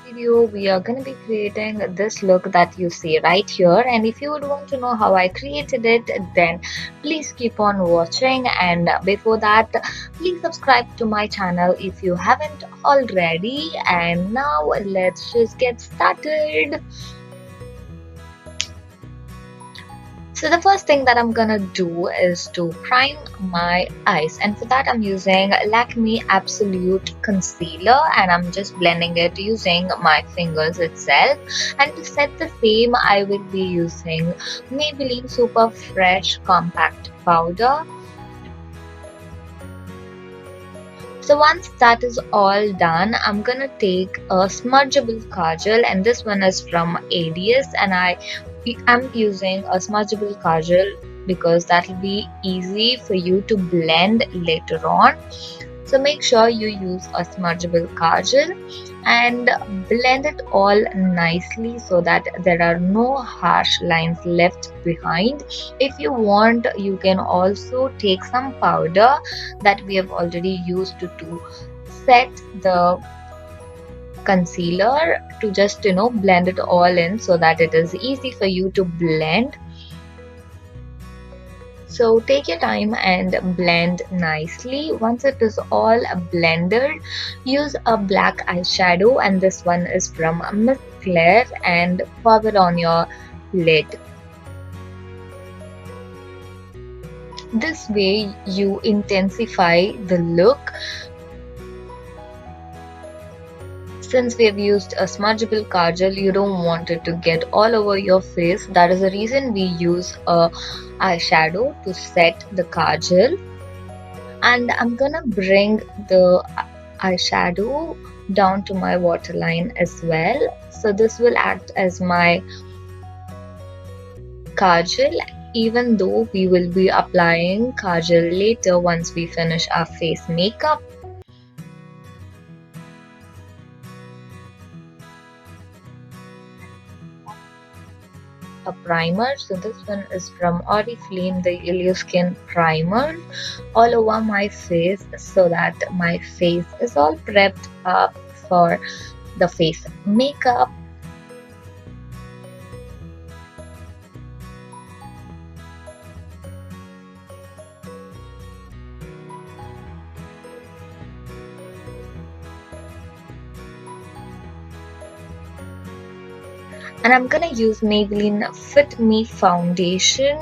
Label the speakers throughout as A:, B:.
A: video we are going to be creating this look that you see right here, and if you would want to know how I created it, then please keep on watching. And before that, please subscribe to my channel if you haven't already. And now let's just get started. So the first thing that I'm gonna do is to prime my eyes, and for that I'm using Lakme Absolute Concealer, and I'm just blending it using my fingers itself. And to set the same, I will be using Maybelline Super Fresh Compact Powder. So once that is all done, I'm gonna take a smudgeable kajal, and this one is from ADS, and I'm using a smudgeable kajal because that will be easy for you to blend later on. So make sure you use a smudgeable kajal and blend it all nicely so that there are no harsh lines left behind. If you want, you can also take some powder that we have already used to set the concealer to just blend it all in so that it is easy for you to blend. So take your time and blend nicely. Once it is all blended, use a black eyeshadow, and this one is from Miss Claire, and pop it on your lid. This way you intensify the look. Since we have used a smudgeable kajal, you don't want it to get all over your face. That is the reason we use a eyeshadow to set the kajal. And I'm gonna bring the eyeshadow down to my waterline as well. So this will act as my kajal, even though we will be applying kajal later once we finish our face makeup. A primer. So this one is from Oriflame, the Illusion Skin Primer, all over my face so that my face is all prepped up for the face makeup. And I'm gonna use Maybelline Fit Me foundation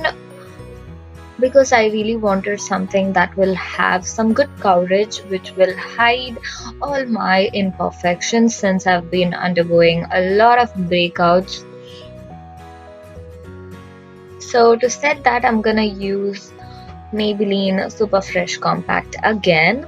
A: because I really wanted something that will have some good coverage, which will hide all my imperfections since I've been undergoing a lot of breakouts. So to set that, I'm gonna use Maybelline Super Fresh Compact again.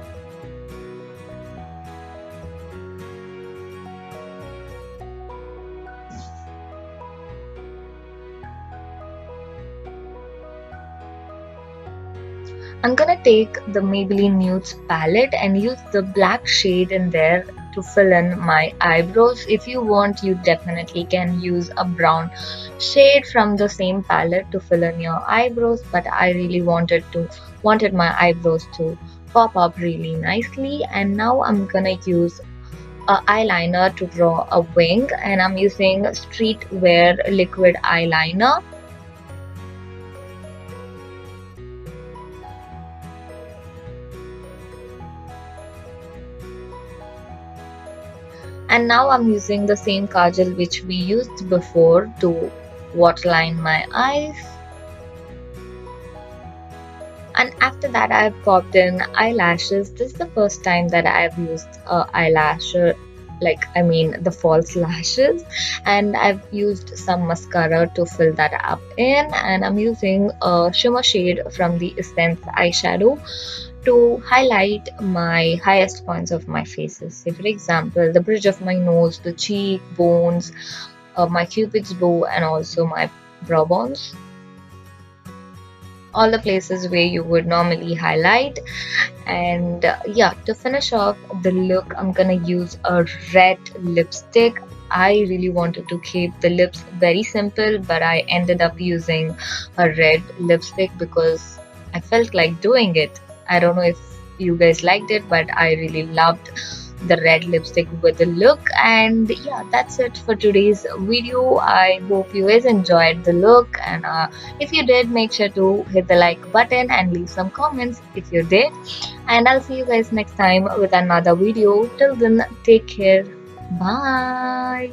A: I'm gonna take the Maybelline Nudes palette and use the black shade in there to fill in my eyebrows. If you want, you definitely can use a brown shade from the same palette to fill in your eyebrows, but I really wanted my eyebrows to pop up really nicely. And now I'm gonna use a eyeliner to draw a wing, and I'm using Streetwear liquid eyeliner. And now I'm using the same kajal which we used before to waterline my eyes. And after that, I have popped in eyelashes. This is the first time that I have used eyelash, the false lashes. And I've used some mascara to fill that up in. And I'm using a shimmer shade from the Essence eyeshadow to highlight my highest points of my faces. Say for example, the bridge of my nose, the cheek bones, my cupid's bow, and also my brow bones. All the places where you would normally highlight. And yeah, to finish off the look, I'm gonna use a red lipstick. I really wanted to keep the lips very simple, but I ended up using a red lipstick because I felt like doing it. I don't know if you guys liked it, but I really loved the red lipstick with the look. And yeah, that's it for today's video. I hope you guys enjoyed the look, and if you did, make sure to hit the like button and leave some comments if you did. And I'll see you guys next time with another video. Till then, take care. Bye.